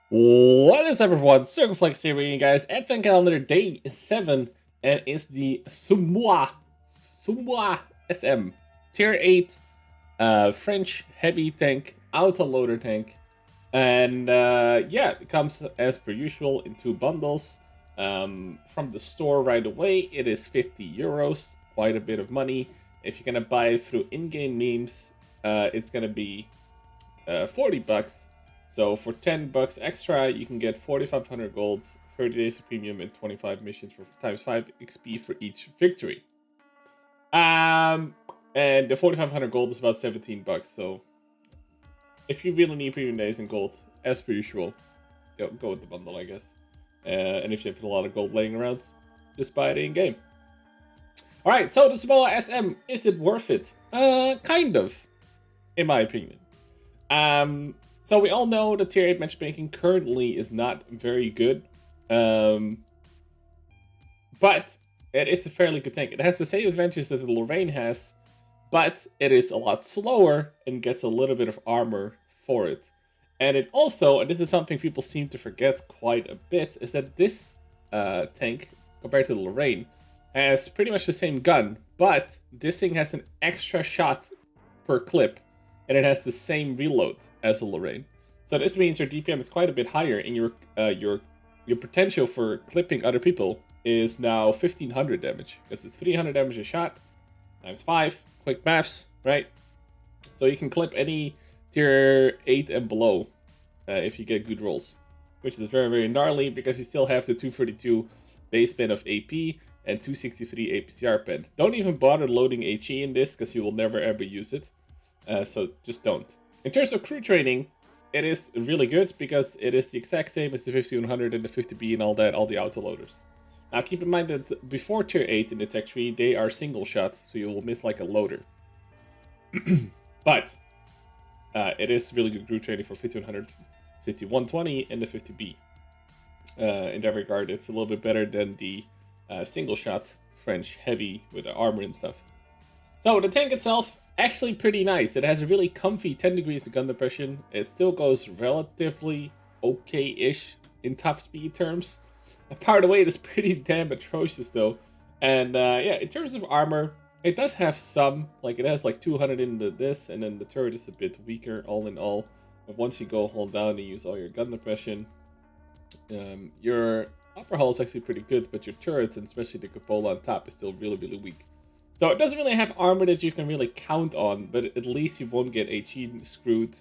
What is up, everyone? Circon here, you guys. Advent calendar day 7, and it's the Sumwa SM Tier 8 French heavy tank, autoloader tank. And yeah, it comes as per usual in two bundles. From the store right away, it is 50 euros, quite a bit of money. If you're gonna buy it through in-game memes, it's gonna be 40 bucks. So for 10 bucks extra, you can get 4,500 gold, 30 days of premium, and 25 missions for times 5 XP for each victory. And the 4,500 gold is about 17 bucks. So if you really need premium days and gold, as per usual, go with the bundle, I guess. And if you have a lot of gold laying around, just buy it in game. All right, so the smaller SM, is it worth it? Kind of, in my opinion. So we all know the tier 8 matchmaking currently is not very good. But it is a fairly good tank. It has the same advantages that the Lorraine has, but it is a lot slower and gets a little bit of armor for it. And it also, and this is something people seem to forget quite a bit, is that this tank, compared to the Lorraine, has pretty much the same gun, but this thing has an extra shot per clip, and it has the same reload as a Lorraine. So this means your DPM is quite a bit higher, and your potential for clipping other people is now 1500 damage, because it's 300 damage a shot times 5. Quick maths, right? So you can clip any tier 8 and below if you get good rolls, which is very, very gnarly because you still have the 232 base pen of AP and 263 APCR pen. Don't even bother loading HE in this because you will never ever use it. So just don't. In terms of crew training, it is really good because it is the exact same as the 5100 and the 50B and all that, all the autoloaders. Now keep in mind that before tier 8 in the tech tree, they are single shots, so you will miss like a loader. But it is really good crew training for 5100, 5120, and the 50B. In that regard, it's a little bit better than the single shot French heavy with the armor and stuff. So the tank itself, actually pretty nice. It has a really comfy 10 degrees of gun depression. It still goes relatively okay-ish in top speed terms. And part of the way, it is pretty damn atrocious though. And yeah, in terms of armor, it does have some, like it has like 200 in this, and then the turret is a bit weaker all in all. But once you go hold down and use all your gun depression, your upper hull is actually pretty good, but your turret, and especially the cupola on top, is still really, really weak. So it doesn't really have armor that you can really count on, but at least you won't get HE screwed,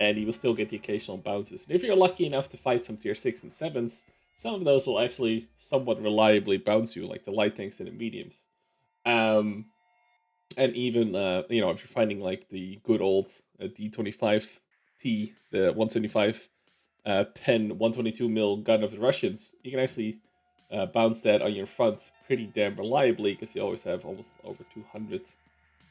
and you will still get the occasional bounces. And if you're lucky enough to fight some tier 6 and 7s, some of those will actually somewhat reliably bounce you, like the light tanks and the mediums. And even, you know, if you're finding like the good old D25T, the 175 pen 122 mil gun of the Russians, you can actually bounce that on your front pretty damn reliably because you always have almost over 200.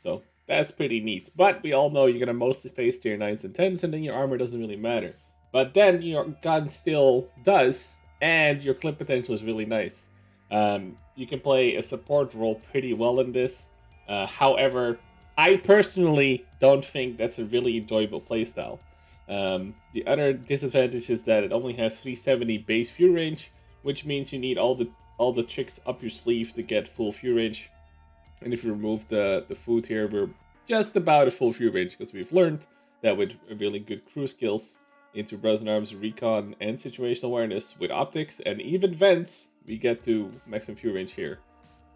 So that's pretty neat. But we all know you're going to mostly face tier 9s and 10s, and then your armor doesn't really matter. But then your gun still does, and your clip potential is really nice. You can play a support role pretty well in this. However, I personally don't think that's a really enjoyable playstyle. The other disadvantage is that it only has 370 base view range, which means you need all the tricks up your sleeve to get full view range. And if you remove the food here, we're just about at full view range because we've learned that with really good crew skills into Brazen Arms, Recon, and Situational Awareness with optics and even vents, we get to maximum view range here.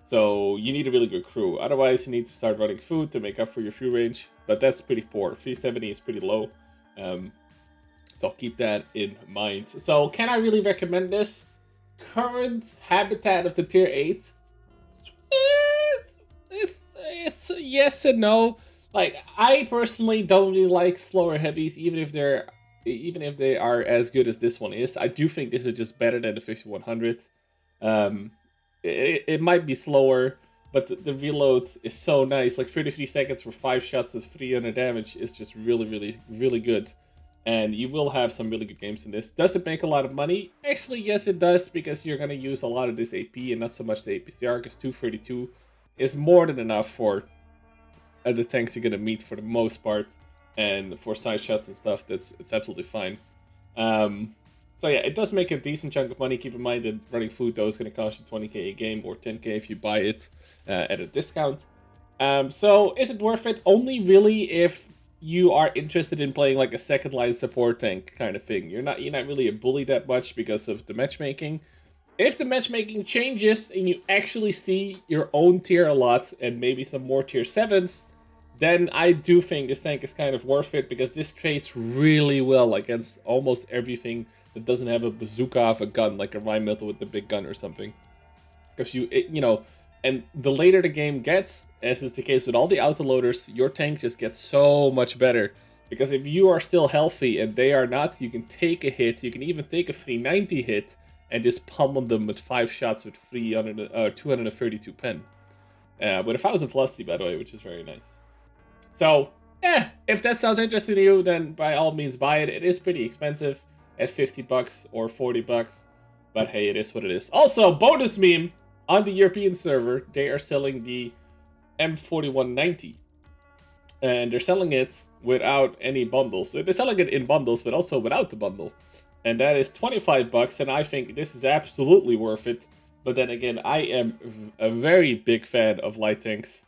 So you need a really good crew. Otherwise, you need to start running food to make up for your view range, but that's pretty poor. 370 is pretty low. So keep that in mind. So can I really recommend this? Current habitat of the tier 8? It's a yes and no. Like, I personally don't really like slower heavies, even if they are as good as this one is. I do think this is just better than the 5100. It might be slower, but the reload is so nice. Like 33 seconds for 5 shots of 300 damage is just really, really, really good. And you will have some really good games in this. Does it make a lot of money? Actually, yes, it does, because you're going to use a lot of this AP and not so much the APCR, because 232 is more than enough for the tanks you're going to meet for the most part. And for side shots and stuff, it's absolutely fine. So yeah, it does make a decent chunk of money. Keep in mind that running food though is going to cost you 20k a game or 10k if you buy it at a discount. So is it worth it? Only really if you are interested in playing like a second line support tank kind of thing. You're not really a bully that much because of the matchmaking. If the matchmaking changes and you actually see your own tier a lot and maybe some more tier 7s, then I do think this tank is kind of worth it because this trades really well against almost everything that doesn't have a bazooka of a gun, like a Rheinmetall with the big gun or something. Because and the later the game gets, as is the case with all the autoloaders, your tank just gets so much better. Because if you are still healthy and they are not, you can take a hit, you can even take a 390 hit, and just pummel them with 5 shots with 232 pen. With 1000 velocity, by the way, which is very nice. So, yeah, if that sounds interesting to you, then by all means buy it. It is pretty expensive at 50 bucks or 40 bucks. But hey, it is what it is. Also, bonus meme, on the European server, they are selling the M4190. And they're selling it without any bundles. So they're selling it in bundles, but also without the bundle. And that is 25 bucks, and I think this is absolutely worth it. But then again, I am a very big fan of light tanks.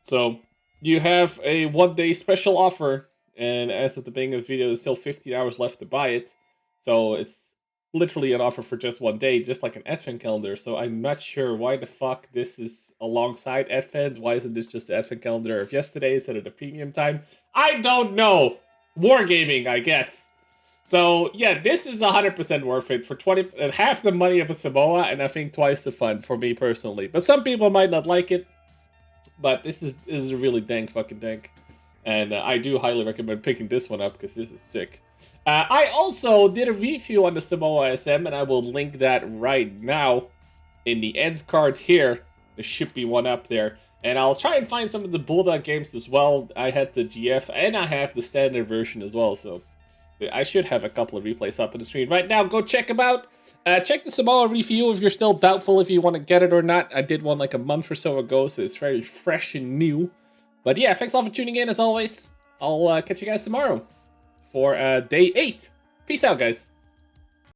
So you have a 1-day special offer, and as of the beginning of the video, there's still 15 hours left to buy it. So it's literally an offer for just 1 day, just like an advent calendar. So I'm not sure why the fuck this is alongside advent. Why isn't this just the advent calendar of yesterday instead of the premium time? I don't know. Wargaming, I guess. So yeah, this is 100% worth it for half the money of a Samoa, and I think twice the fun for me personally. But some people might not like it, but this is a really dang fucking tank, and I do highly recommend picking this one up because this is sick. I also did a review on the Samoa SM, and I will link that right now in the end card here. There should be one up there. And I'll try and find some of the Bulldog games as well. I had the GF, and I have the standard version as well, so I should have a couple of replays up on the screen right now. Go check them out. Check the Samoa review if you're still doubtful if you want to get it or not. I did one like a month or so ago, so it's very fresh and new. But yeah, thanks all for tuning in as always. I'll catch you guys tomorrow for day 8. Peace out, guys.